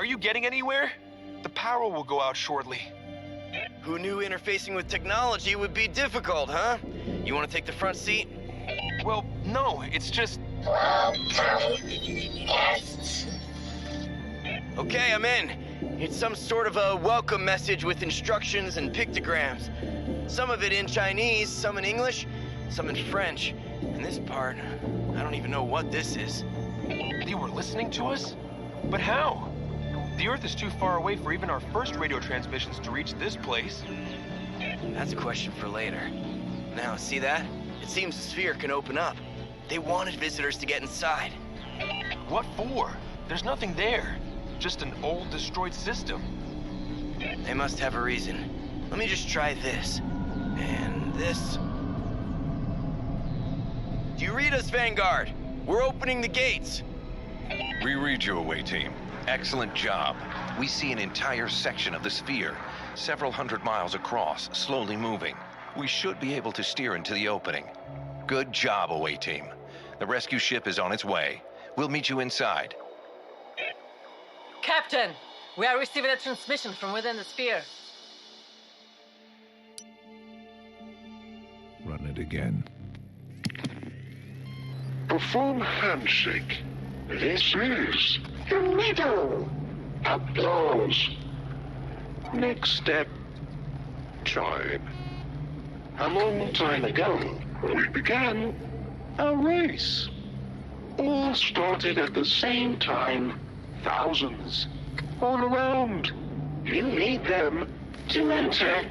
are you getting anywhere? The power will go out shortly. Who knew interfacing with technology would be difficult, huh? You want to take the front seat? Well, no, it's just... Okay, I'm in. It's some sort of a welcome message with instructions and pictograms. Some of it in Chinese, some in English, some in French. And this part, I don't even know what this is. They were listening to us? But how? The Earth is too far away for even our first radio transmissions to reach this place. That's a question for later. Now, see that? It seems the sphere can open up. They wanted visitors to get inside. What for? There's nothing there. Just an old, destroyed system. They must have a reason. Let me just try this. And this. Do you read us, Vanguard? We're opening the gates. We read you, away team. Excellent job. We see an entire section of the sphere, several hundred miles across, slowly moving. We should be able to steer into the opening. Good job, away team. The rescue ship is on its way. We'll meet you inside. Captain, we are receiving a transmission from within the sphere. Run it again. Perform handshake. This is the middle. Applause. Next step. Time. A long time ago, we began a race. All started at the same time. Thousands. All around. You need them to enter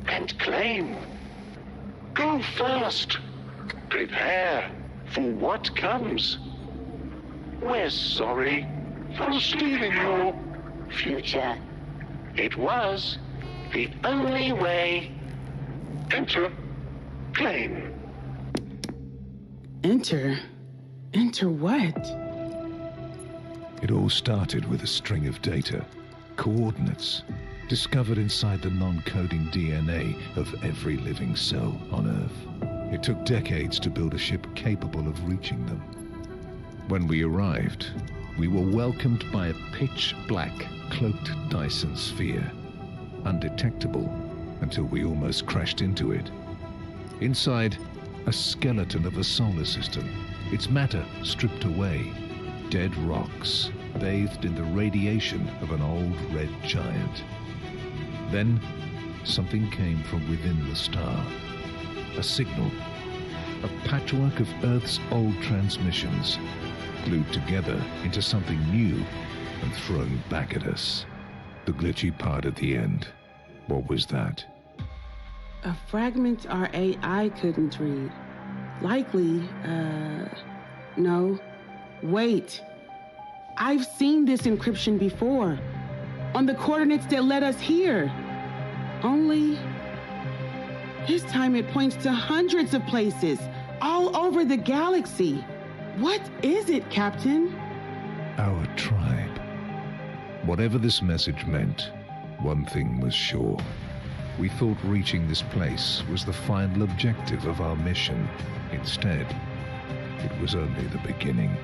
and claim. Go first. Prepare for what comes. We're sorry for stealing your future. It was the only way. Enter. Claim. Enter? Enter what? It all started with a string of data, coordinates, discovered inside the non-coding DNA of every living cell on Earth. It took decades to build a ship capable of reaching them. When we arrived, we were welcomed by a pitch-black, cloaked Dyson sphere, undetectable until we almost crashed into it. Inside, a skeleton of a solar system, its matter stripped away. Dead rocks, bathed in the radiation of an old red giant. Then, something came from within the star. A signal. A patchwork of Earth's old transmissions, glued together into something new and thrown back at us. The glitchy part at the end. What was that? A fragment our AI couldn't read. Likely, no. Wait. I've seen this encryption before. On the coordinates that led us here. Only, this time it points to hundreds of places, all over the galaxy. What is it, Captain? Our tribe. Whatever this message meant, one thing was sure. We thought reaching this place was the final objective of our mission. Instead, it was only the beginning.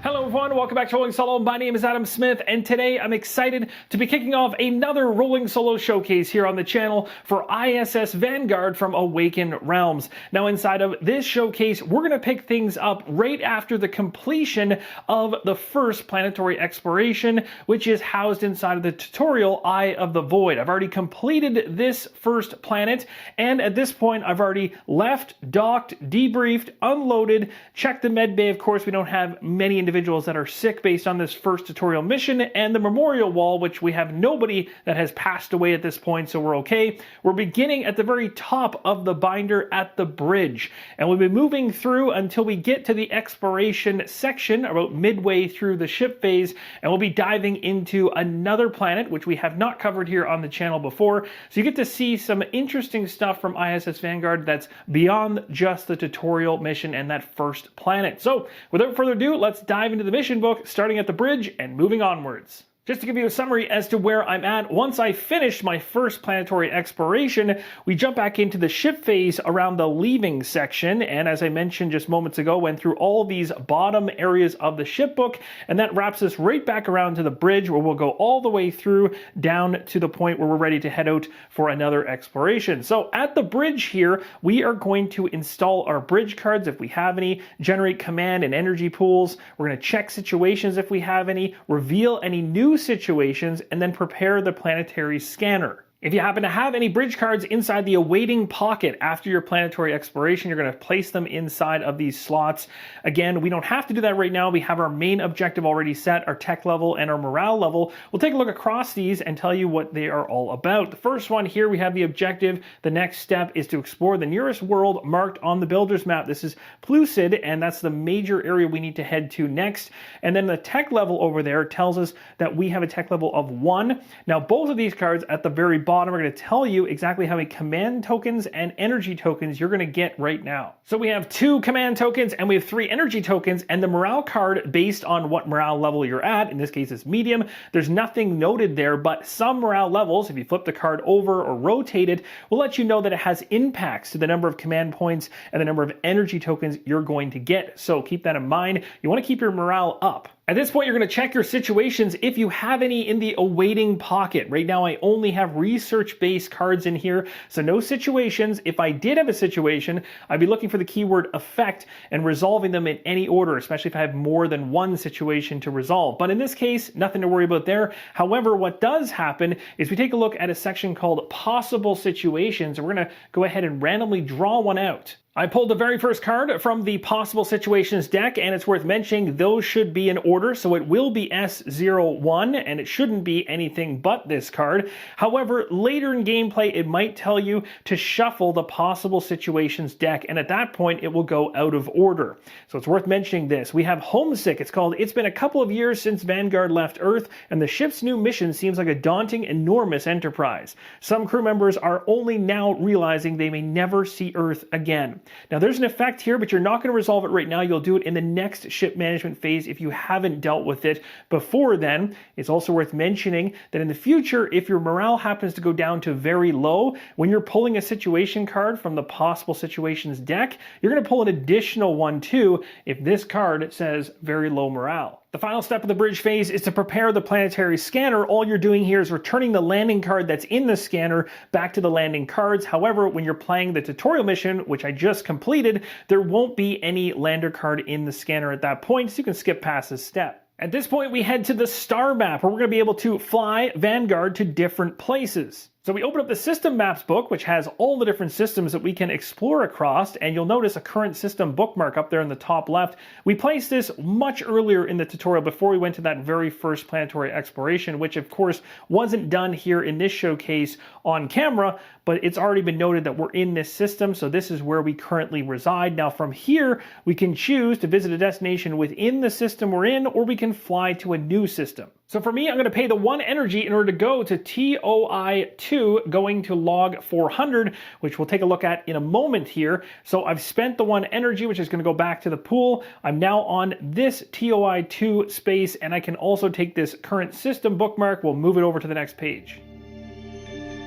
Hello everyone, welcome back to Rolling Solo. My name is Adam Smith, and today I'm excited to be kicking off another Rolling Solo showcase here on the channel for ISS Vanguard from Awaken Realms. Now inside of this showcase, we're going to pick things up right after the completion of the first planetary exploration, which is housed inside of the tutorial Eye of the Void. I've already completed this first planet, and at this point I've already left, docked, debriefed, unloaded, checked the med bay. Of course, we don't have many individuals that are sick based on this first tutorial mission, and the memorial wall, which we have nobody that has passed away at this point, so we're okay. We're beginning at the very top of the binder at the bridge, and we'll be moving through until we get to the exploration section about midway through the ship phase, and we'll be diving into another planet which we have not covered here on the channel before. So you get to see some interesting stuff from ISS Vanguard that's beyond just the tutorial mission and that first planet. So without further ado, let's dive into the mission book, starting at the bridge and moving onwards. Just to give you a summary as to where I'm at, once I finished my first planetary exploration, we jump back into the ship phase around the leaving section, and as I mentioned just moments ago, went through all these bottom areas of the ship book, and that wraps us right back around to the bridge where we'll go all the way through down to the point where we're ready to head out for another exploration. So at the bridge here, we are going to install our bridge cards if we have any, generate command and energy pools, we're going to check situations if we have any, reveal any new situations, and then prepare the planetary scanner. If you happen to have any bridge cards inside the awaiting pocket after your planetary exploration, you're going to place them inside of these slots. Again, we don't have to do that right now. We have our main objective already set, our tech level and our morale level. We'll take a look across these and tell you what they are all about. The first one here, we have the objective. The next step is to explore the nearest world marked on the builder's map. This is Pellucid, and that's the major area we need to head to next. And then the tech level over there tells us that we have a tech level of 1. Now, both of these cards at the very bottom are going to tell you exactly how many command tokens and energy tokens you're going to get right now. So we have 2 command tokens and we have 3 energy tokens, and the morale card based on what morale level you're at, in this case it's medium, there's nothing noted there, but some morale levels, if you flip the card over or rotate it, will let you know that it has impacts to the number of command points and the number of energy tokens you're going to get. So keep that in mind. You want to keep your morale up. At this point, you're going to check your situations if you have any in the awaiting pocket. Right now, I only have research-based cards in here, so no situations. If I did have a situation, I'd be looking for the keyword effect and resolving them in any order, especially if I have more than one situation to resolve. But in this case, nothing to worry about there. However, what does happen is we take a look at a section called possible situations, and we're going to go ahead and randomly draw one out. I pulled the very first card from the Possible Situations deck, and it's worth mentioning those should be in order, so it will be S01, and it shouldn't be anything but this card. However, later in gameplay, it might tell you to shuffle the Possible Situations deck, and at that point, it will go out of order. So it's worth mentioning this. We have Homesick. It's called It's Been a Couple of Years Since Vanguard Left Earth, and the ship's new mission seems like a daunting, enormous enterprise. Some crew members are only now realizing they may never see Earth again. Now there's an effect here, but you're not going to resolve it right now. You'll do it in the next ship management phase if you haven't dealt with it before then. It's also worth mentioning that in the future, if your morale happens to go down to very low, when you're pulling a situation card from the Possible Situations deck, you're going to pull an additional one too if this card says very low morale. The final step of the bridge phase is to prepare the planetary scanner. All you're doing here is returning the landing card that's in the scanner back to the landing cards. However, when you're playing the tutorial mission, which I just completed, there won't be any lander card in the scanner at that point, so you can skip past this step. At this point, we head to the star map, where we're going to be able to fly Vanguard to different places. So we open up the System Maps book, which has all the different systems that we can explore across, and you'll notice a current system bookmark up there in the top left. We placed this much earlier in the tutorial before we went to that very first planetary exploration, which of course wasn't done here in this showcase on camera, but it's already been noted that we're in this system, so this is where we currently reside. Now from here, we can choose to visit a destination within the system we're in, or we can fly to a new system. So for me, I'm going to pay the 1 energy in order to go to TOI2, going to log 400, which we'll take a look at in a moment here. So I've spent the 1 energy, which is going to go back to the pool. I'm now on this TOI2 space, and I can also take this current system bookmark. We'll move it over to the next page.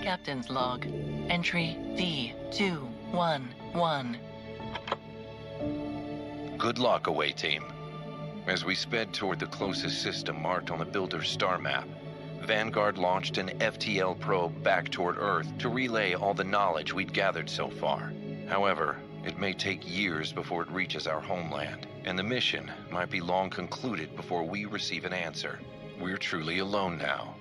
Captain's log, entry D211. Good luck, away team. As we sped toward the closest system marked on the builder's star map, Vanguard launched an FTL probe back toward Earth to relay all the knowledge we'd gathered so far. However, it may take years before it reaches our homeland, and the mission might be long concluded before we receive an answer. We're truly alone now,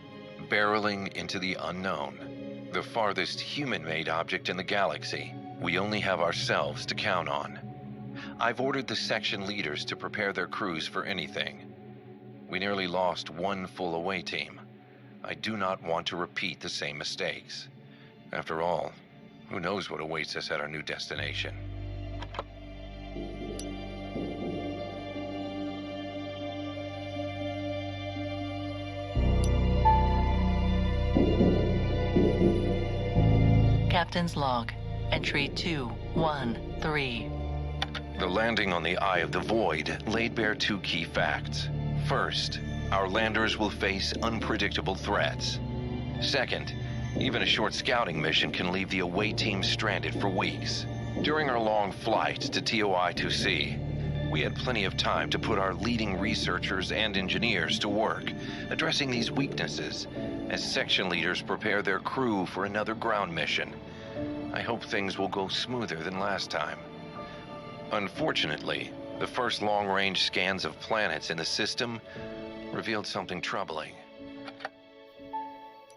barreling into the unknown, the farthest human-made object in the galaxy. We only have ourselves to count on. I've ordered the section leaders to prepare their crews for anything. We nearly lost 1 full away team. I do not want to repeat the same mistakes. After all, who knows what awaits us at our new destination? Captain's log, entry 213. The landing on the Eye of the Void laid bare 2 key facts. First, Our landers will face unpredictable threats. Second, even a short scouting mission can leave the away team stranded for weeks. During our long flight to TOI-2C, we had plenty of time to put our leading researchers and engineers to work, addressing these weaknesses as section leaders prepare their crew for another ground mission. I hope things will go smoother than last time. Unfortunately, the first long-range scans of planets in the system revealed something troubling.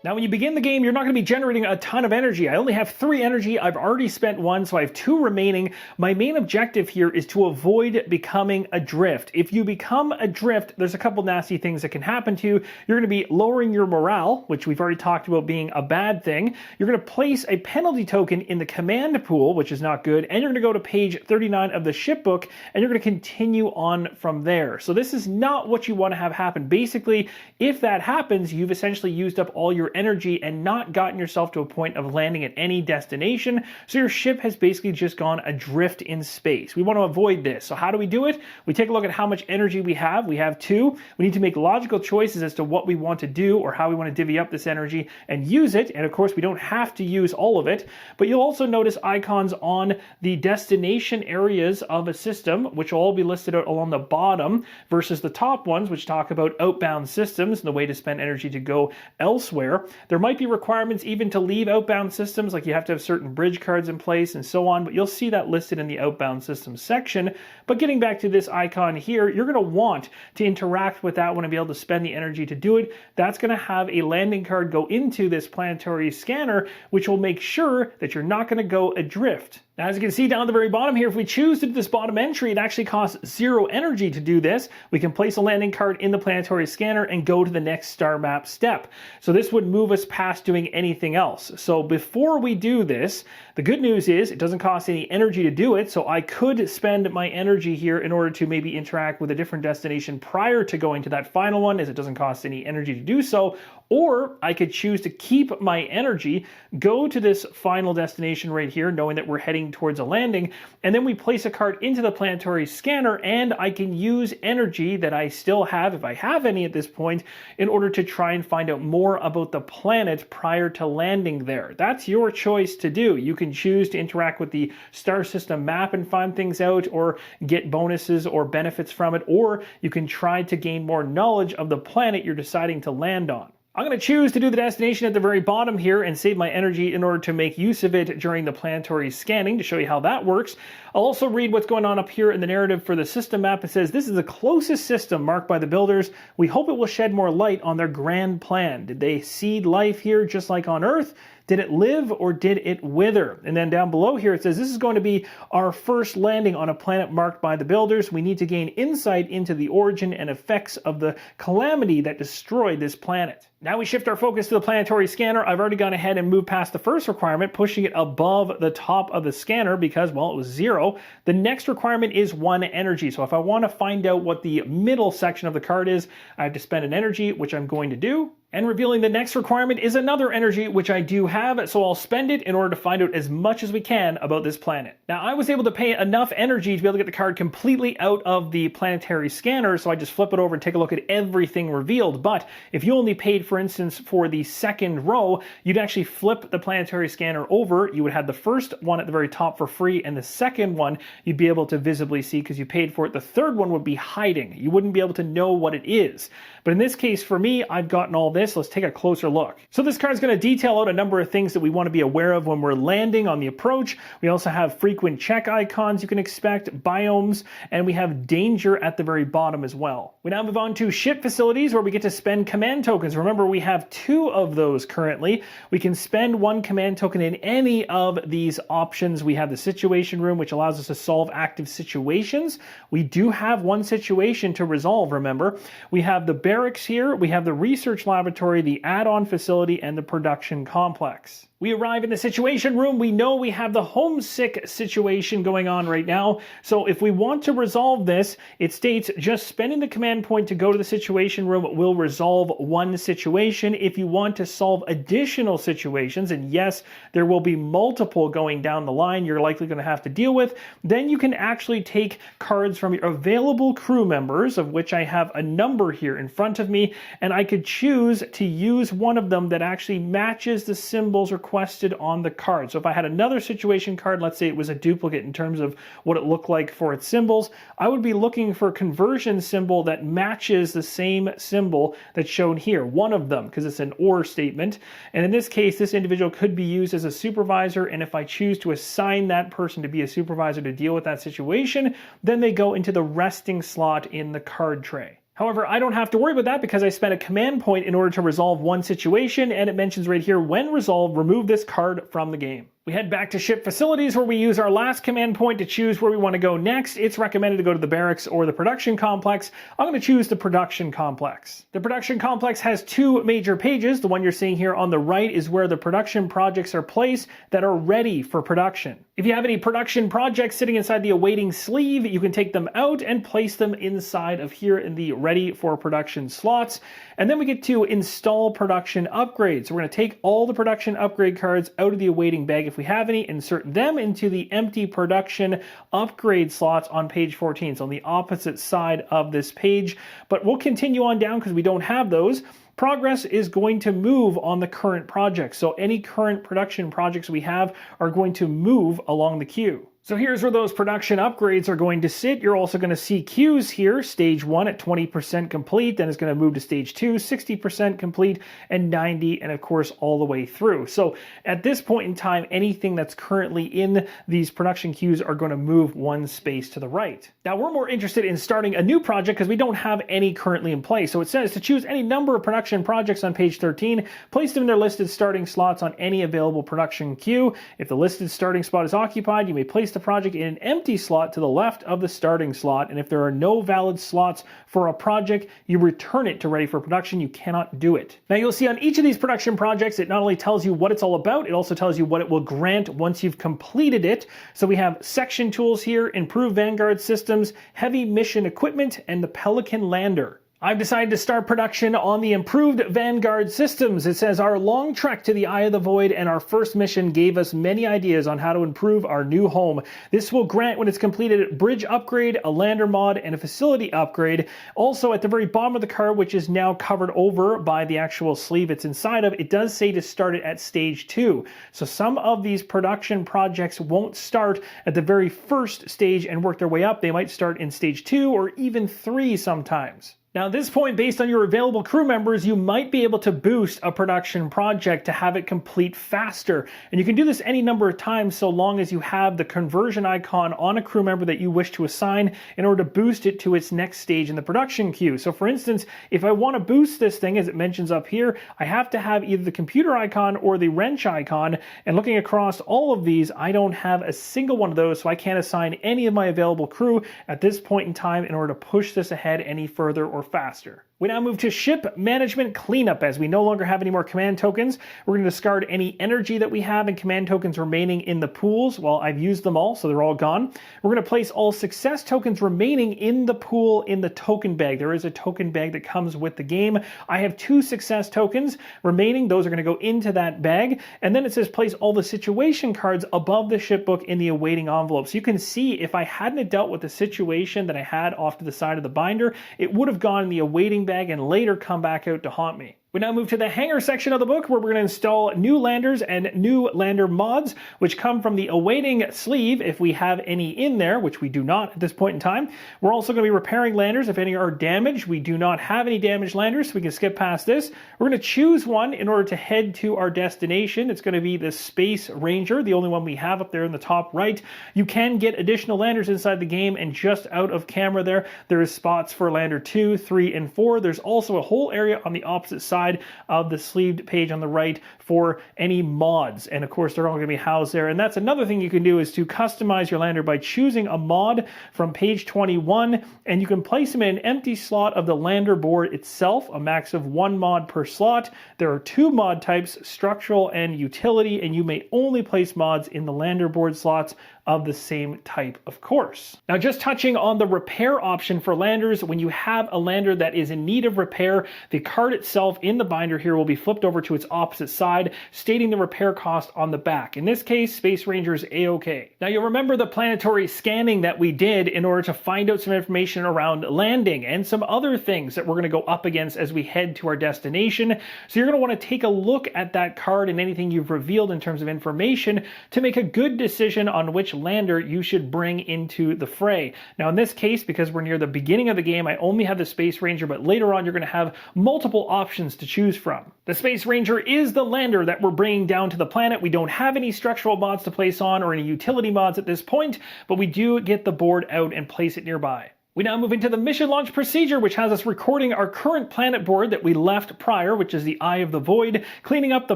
Now, when you begin the game, you're not going to be generating a ton of energy. I only have 3 energy. I've already spent 1, so I have 2 remaining. My main objective here is to avoid becoming adrift. If you become adrift, there's a couple nasty things that can happen to you. You're going to be lowering your morale, which we've already talked about being a bad thing. You're going to place a penalty token in the command pool, which is not good. And you're going to go to page 39 of the shipbook, and you're going to continue on from there. So this is not what you want to have happen. Basically, if that happens, you've essentially used up all your energy and not gotten yourself to a point of landing at any destination, so your ship has basically just gone adrift in space. We want to avoid this. So how do we do it? We take a look at how much energy we have. We have 2. We need to make logical choices as to what we want to do or how we want to divvy up this energy and use it. And of course, we don't have to use all of it, but you'll also notice icons on the destination areas of a system, which will all be listed out along the bottom versus the top ones, which talk about outbound systems and the way to spend energy to go elsewhere. There might be requirements even to leave outbound systems, like you have to have certain bridge cards in place and so on, but you'll see that listed in the outbound systems section. But getting back to this icon here, you're going to want to interact with that one and be able to spend the energy to do it. That's going to have a landing card go into this planetary scanner, which will make sure that you're not going to go adrift. Now, as you can see down at the very bottom here, if we choose to do this bottom entry, it actually costs 0 energy to do this. We can place a landing card in the planetary scanner and go to the next star map step. So this would move us past doing anything else. So before we do this, the good news is it doesn't cost any energy to do it. So I could spend my energy here in order to maybe interact with a different destination prior to going to that final one, as it doesn't cost any energy to do so. Or I could choose to keep my energy, go to this final destination right here, knowing that we're heading towards a landing, and then we place a card into the planetary scanner, and I can use energy that I still have, if I have any at this point, in order to try and find out more about the planet prior to landing there. That's your choice to do. You can choose to interact with the star system map and find things out, or get bonuses or benefits from it, or you can try to gain more knowledge of the planet you're deciding to land on. I'm going to choose to do the destination at the very bottom here and save my energy in order to make use of it during the planetary scanning to show you how that works. I'll also read what's going on up here in the narrative for the system map. It says, this is the closest system marked by the builders. We hope it will shed more light on their grand plan. Did they seed life here just like on Earth? Did it live or did it wither? And then down below here it says this is going to be our first landing on a planet marked by the builders. We need to gain insight into the origin and effects of the calamity that destroyed this planet. Now we shift our focus to the planetary scanner. I've already gone ahead and moved past the first requirement, pushing it above the top of the scanner because, well, it was 0. The next requirement is 1 energy. So if I want to find out what the middle section of the card is, I have to spend an energy, which I'm going to do. And revealing the next requirement is another energy, which I do have, so I'll spend it in order to find out as much as we can about this planet. Now, I was able to pay enough energy to be able to get the card completely out of the planetary scanner, so I just flip it over and take a look at everything revealed. But if you only paid, for instance, for the second row, you'd actually flip the planetary scanner over. You would have the first one at the very top for free, and the second one you'd be able to visibly see because you paid for it. The third one would be hiding. You wouldn't be able to know what it is. But in this case, for me, I've gotten all this. Let's take a closer look. So this card is going to detail out a number of things that we want to be aware of when we're landing on the approach. We also have frequent check icons you can expect, biomes, and we have danger at the very bottom as well. We now move on to ship facilities where we get to spend command tokens. Remember, we have 2 of those currently. We can spend 1 command token in any of these options. We have the situation room, which allows us to solve active situations. We do have 1 situation to resolve, remember. We have the barracks here. We have the research laboratory, the add-on facility, and the production complex. We arrive in the situation room. We know we have the homesick situation going on right now. So if we want to resolve this, it states just spending the command point to go to the situation room will resolve one situation. If you want to solve additional situations, and yes, there will be multiple going down the line you're likely going to have to deal with, then you can actually take cards from your available crew members, of which I have a number here in front of me, and I could choose to use one of them that actually matches the symbols requested on the card. So if I had another situation card, let's say it was a duplicate in terms of what it looked like for its symbols, I would be looking for a conversion symbol that matches the same symbol that's shown here, one of them, because it's an or statement. And in this case, this individual could be used as a supervisor, and if I choose to assign that person to be a supervisor to deal with that situation, then they go into the resting slot in the card tray. However, I don't have to worry about that because I spent a command point in order to resolve one situation, and it mentions right here, when resolved, remove this card from the game. We head back to ship facilities where we use our last command point to choose where we want to go next. It's recommended to go to the barracks or the production complex. I'm going to choose the production complex. The production complex has two major pages. The one you're seeing here on the right is where the production projects are placed that are ready for production. If you have any production projects sitting inside the awaiting sleeve, you can take them out and place them inside of here in the ready for production slots. And then we get to install production upgrades. So we're going to take all the production upgrade cards out of the awaiting bag if we have any, insert them into the empty production upgrade slots on page 14. So on the opposite side of this page, but we'll continue on down because we don't have those. Progress is going to move on the current project. So any current production projects we have are going to move along the queue. So here's where those production upgrades are going to sit. You're also going to see queues here. Stage 1 at 20% complete, then it's going to move to stage 2, 60% complete, and 90, and of course all the way through. So at this point in time, anything that's currently in these production queues are going to move one space to the right. Now we're more interested in starting a new project because we don't have any currently in place. So it says to choose any number of production projects on page 13, place them in their listed starting slots on any available production queue. If the listed starting spot is occupied, you may place the project in an empty slot to the left of the starting slot, and if there are no valid slots for a project, you return it to ready for production. You cannot do it. Now you'll see on each of these production projects, it not only tells you what it's all about, it also tells you what it will grant once you've completed it. So we have section tools here, improved Vanguard systems, heavy mission equipment, and the Pelican lander. I've decided to start production on the improved Vanguard systems. It says our long trek to the Eye of the Void and our first mission gave us many ideas on how to improve our new home. This will grant, when it's completed, a bridge upgrade, a lander mod, and a facility upgrade. Also, at the very bottom of the card, which is now covered over by the actual sleeve it's inside of, it does say to start it at stage 2. So some of these production projects won't start at the very first stage and work their way up. They might start in stage 2 or even 3 sometimes. Now at this point, based on your available crew members, you might be able to boost a production project to have it complete faster. And you can do this any number of times so long as you have the conversion icon on a crew member that you wish to assign in order to boost it to its next stage in the production queue. So for instance, if I want to boost this thing, as it mentions up here, I have to have either the computer icon or the wrench icon. And looking across all of these, I don't have a single one of those, so I can't assign any of my available crew at this point in time in order to push this ahead any further or faster. We now move to ship management cleanup. As we no longer have any more command tokens, we're going to discard any energy that we have and command tokens remaining in the pools. Well, I've used them all, so they're all gone. We're going to place all success tokens remaining in the pool in the token bag. There is a token bag that comes with the game. I have 2 success tokens remaining. Those are going to go into that bag. And then it says place all the situation cards above the ship book in the awaiting envelope. So you can see if I hadn't dealt with the situation that I had off to the side of the binder, it would have gone in the awaiting bag and later come back out to haunt me. We now move to the hangar section of the book where we're going to install new landers and new lander mods, which come from the awaiting sleeve if we have any in there, which we do not at this point in time. We're also going to be repairing landers if any are damaged. We do not have any damaged landers, so we can skip past this. We're going to choose one in order to head to our destination. It's going to be the Space Ranger, the only one we have up there in the top right. You can get additional landers inside the game, and just out of camera there is spots for lander 2, 3, and 4. There's also a whole area on the opposite side side of the sleeved page on the right for any mods. And of course, they're all going to be housed there. And that's another thing you can do, is to customize your lander by choosing a mod from page 21, and you can place them in an empty slot of the lander board itself, a max of 1 mod per slot. There are 2 mod types, structural and utility, and you may only place mods in the lander board slots of the same type, of course. Now, just touching on the repair option for landers, when you have a lander that is in need of repair, the card itself in the binder here will be flipped over to its opposite side, stating the repair cost on the back. In this case, Space Ranger's A-OK. Now, you'll remember the planetary scanning that we did in order to find out some information around landing and some other things that we're going to go up against as we head to our destination. So you're going to want to take a look at that card and anything you've revealed in terms of information to make a good decision on which lander you should bring into the fray. Now, in this case, because we're near the beginning of the game, I only have the Space Ranger, but later on you're going to have multiple options to choose from. The Space Ranger is the lander that we're bringing down to the planet. We don't have any structural mods to place on or any utility mods at this point, but we do get the board out and place it nearby. We now move into the mission launch procedure, which has us recording our current planet board that we left prior, which is the Eye of the Void, cleaning up the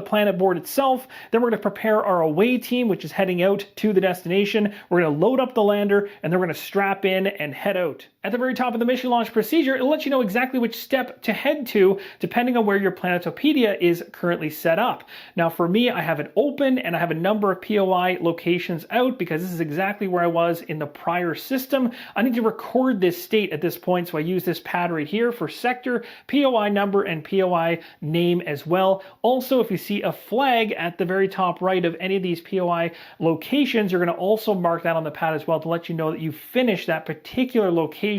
planet board itself. Then we're going to prepare our away team, which is heading out to the destination. We're going to load up the lander, and then we're going to strap in and head out. At the very top of the mission launch procedure, it'll let you know exactly which step to head to, depending on where your Planetopedia is currently set up. Now, for me, I have it open, and I have a number of POI locations out, because this is exactly where I was in the prior system. I need to record this state at this point, so I use this pad right here for sector, POI number, and POI name as well. Also, if you see a flag at the very top right of any of these POI locations, you're going to also mark that on the pad as well to let you know that you finished that particular location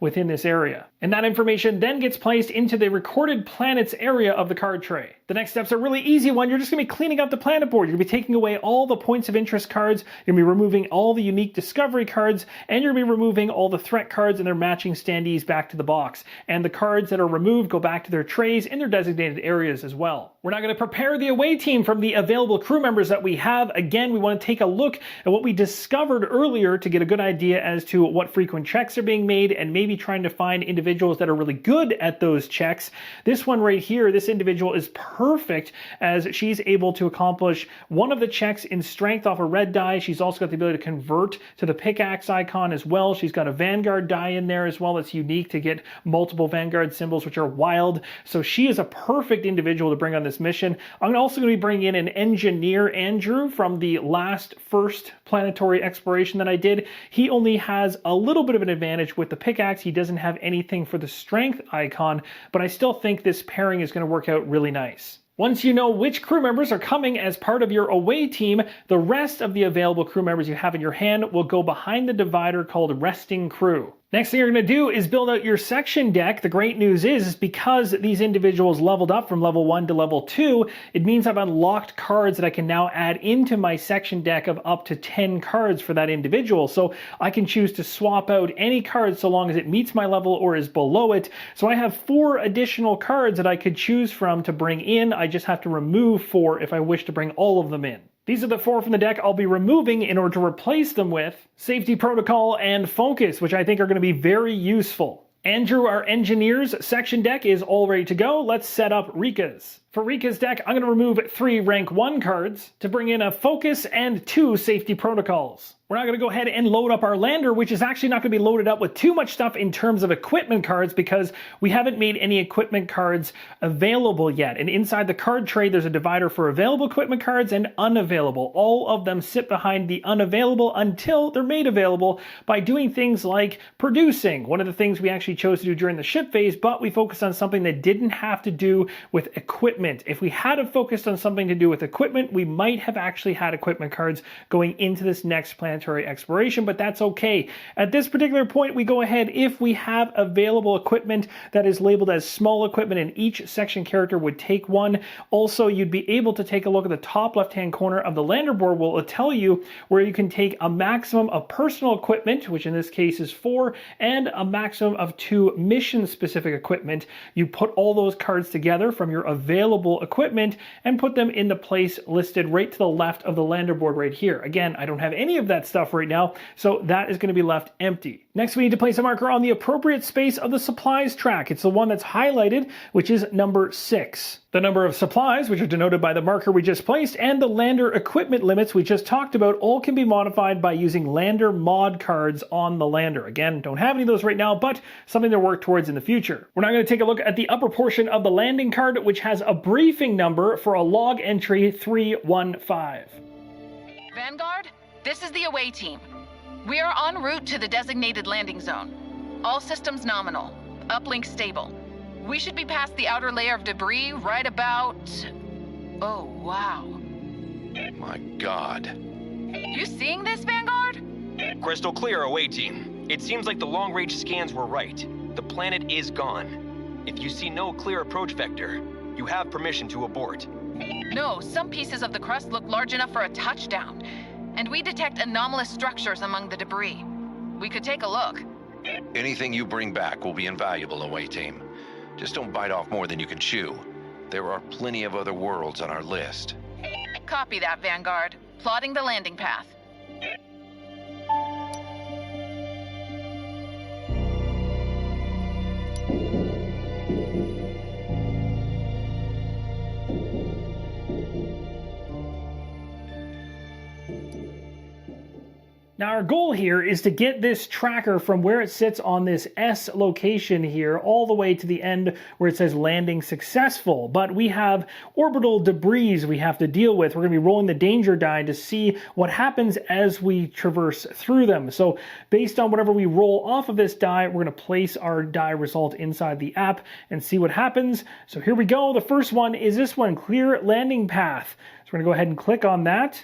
within this area. And that information then gets placed into the recorded planets area of the card tray. The next step's a really easy one. You're just going to be cleaning up the planet board. You're going to be taking away all the points of interest cards. You're going to be removing all the unique discovery cards, and you're going to be removing all the threat cards and their matching standees back to the box. And the cards that are removed go back to their trays in their designated areas as well. We're now going to prepare the away team from the available crew members that we have. Again, we want to take a look at what we discovered earlier to get a good idea as to what frequent checks are being made, and maybe trying to find individuals that are really good at those checks. This one right here, this individual is perfect, as she's able to accomplish one of the checks in strength off a red die. She's also got the ability to convert to the pickaxe icon as well. She's got a Vanguard die in there as well that's unique to get multiple Vanguard symbols, which are wild. So she is a perfect individual to bring on this mission. I'm also going to be bringing in an engineer, Andrew, from the first planetary exploration that I did. He only has a little bit of an advantage with the pickaxe. He doesn't have anything for the strength icon, but I still think this pairing is going to work out really nice. Once you know which crew members are coming as part of your away team, the rest of the available crew members you have in your hand will go behind the divider called Resting Crew. Next thing you're going to do is build out your section deck. The great news is because these individuals leveled up from level 1 to level 2, it means I've unlocked cards that I can now add into my section deck of up to 10 cards for that individual. So I can choose to swap out any card so long as it meets my level or is below it. So I have 4 additional cards that I could choose from to bring in. I just have to remove 4 if I wish to bring all of them in. These are the 4 from the deck I'll be removing in order to replace them with Safety Protocol and Focus, which I think are going to be very useful. Andrew, our engineer's section deck is all ready to go. Let's set up Rika's. For Rika's deck, I'm going to remove 3 rank 1 cards to bring in a Focus and 2 Safety Protocols. We're now going to go ahead and load up our lander, which is actually not going to be loaded up with too much stuff in terms of equipment cards because we haven't made any equipment cards available yet. And inside the card tray, there's a divider for available equipment cards and unavailable. All of them sit behind the unavailable until they're made available by doing things like producing. One of the things we actually chose to do during the ship phase, but we focused on something that didn't have to do with equipment. If we had focused on something to do with equipment, we might have actually had equipment cards going into this next planetary exploration, but that's okay. At this particular point, we go ahead, if we have available equipment that is labeled as small equipment, and each section character would take one. Also, you'd be able to take a look at the top left-hand corner of the lander board. Will tell you where you can take a maximum of personal equipment, which in this case is 4, and a maximum of 2 mission-specific equipment. You put all those cards together from your available equipment and put them in the place listed right to the left of the lander board right here. Again, I don't have any of that stuff right now, so that is going to be left empty. Next, we need to place a marker on the appropriate space of the supplies track. It's the one that's highlighted, which is number 6. The number of supplies, which are denoted by the marker we just placed, and the lander equipment limits we just talked about, all can be modified by using lander mod cards on the lander. Again, don't have any of those right now, but something to work towards in the future. We're now going to take a look at the upper portion of the landing card, which has a briefing number for a log entry 315. Vanguard, this is the away team. We are en route to the designated landing zone. All systems nominal. Uplink stable. We should be past the outer layer of debris right about... Oh, wow. My God. You seeing this, Vanguard? Crystal clear, away team. It seems like the long-range scans were right. The planet is gone. If you see no clear approach vector, you have permission to abort. No, some pieces of the crust look large enough for a touchdown. And we detect anomalous structures among the debris. We could take a look. Anything you bring back will be invaluable, away team. Just don't bite off more than you can chew. There are plenty of other worlds on our list. Copy that, Vanguard. Plotting the landing path. Now our goal here is to get this tracker from where it sits on this S location here all the way to the end where it says landing successful. But we have orbital debris we have to deal with. We're going to be rolling the danger die to see what happens as we traverse through them. So based on whatever we roll off of this die, we're going to place our die result inside the app and see what happens. So here we go. The first one is this one, clear landing path. So we're going to go ahead and click on that.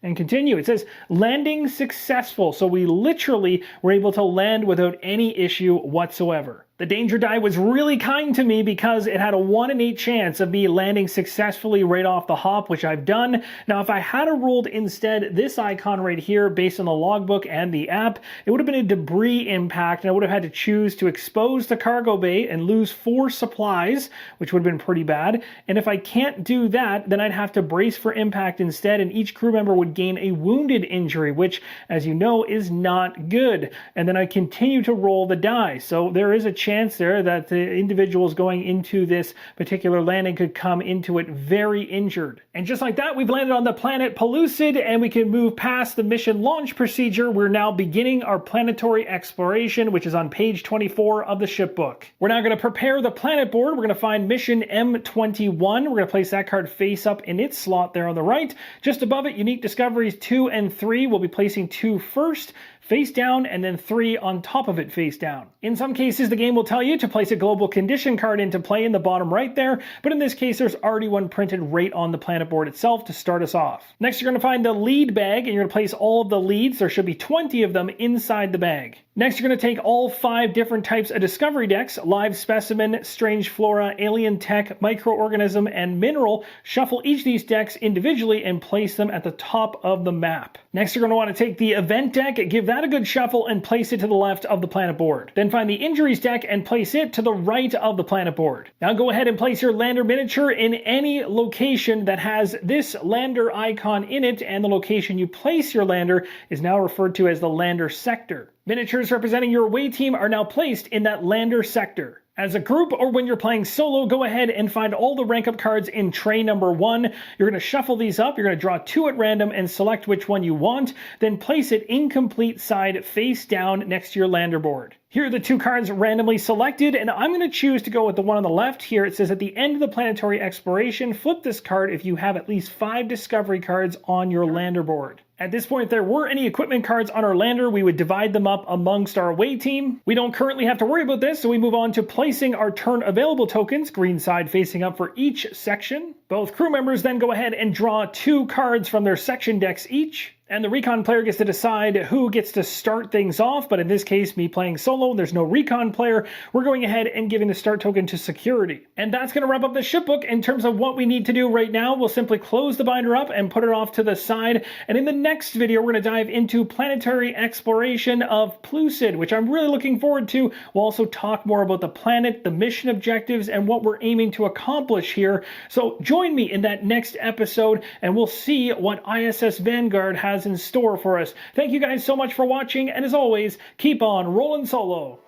And continue. It says landing successful. So we literally were able to land without any issue whatsoever. The danger die was really kind to me because it had a 1 in 8 chance of me landing successfully right off the hop, which I've done. Now, if I had rolled instead this icon right here based on the logbook and the app, it would have been a debris impact, and I would have had to choose to expose the cargo bay and lose 4 supplies, which would have been pretty bad. And if I can't do that, then I'd have to brace for impact instead, and each crew member would gain a wounded injury, which, as you know, is not good. And then I continue to roll the die. So there is a chance there that the individuals going into this particular landing could come into it very injured. And just like that, we've landed on the planet Pellucid, and we can move past the mission launch procedure. We're now beginning our planetary exploration, which is on page 24 of the ship book. We're now going to prepare the planet board. We're going to find mission M21. We're going to place that card face up in its slot there on the right. Just above it, unique discoveries 2 and 3. We'll be placing 2 first, face down, and then 3 on top of it face down. In some cases, the game will tell you to place a global condition card into play in the bottom right there, but in this case, there's already one printed right on the planet board itself to start us off. Next, you're going to find the lead bag, and you're going to place all of the leads. There should be 20 of them inside the bag. Next, you're going to take all 5 different types of discovery decks, live specimen, strange flora, alien tech, microorganism, and mineral. Shuffle each of these decks individually and place them at the top of the map. Next, you're going to want to take the event deck, give that a good shuffle, and place it to the left of the planet board. Then find the injuries deck and place it to the right of the planet board. Now go ahead and place your lander miniature in any location that has this lander icon in it, and the location you place your lander is now referred to as the lander sector. Miniatures representing your away team are now placed in that lander sector. As a group, or when you're playing solo, go ahead and find all the rank up cards in tray number 1. You're going to shuffle these up, you're going to draw 2 at random and select which one you want, then place it incomplete side face down next to your lander board. Here are the 2 cards randomly selected, and I'm going to choose to go with the one on the left here. It says at the end of the planetary exploration, flip this card if you have at least 5 discovery cards on your lander board. At this point, if there were any equipment cards on our lander, we would divide them up amongst our away team. We don't currently have to worry about this, so we move on to placing our turn available tokens, green side facing up for each section. Both crew members then go ahead and draw 2 cards from their section decks each. And the recon player gets to decide who gets to start things off, but in this case, me playing solo, there's no recon player. We're going ahead and giving the start token to security. And that's going to wrap up the shipbook. In terms of what we need to do right now, we'll simply close the binder up and put it off to the side. And in the next video, we're going to dive into planetary exploration of Pellucid, which I'm really looking forward to. We'll also talk more about the planet, the mission objectives, and what we're aiming to accomplish here. So join me in that next episode, and we'll see what ISS Vanguard has has in store for us. Thank you guys so much for watching, and as always, keep on rolling solo.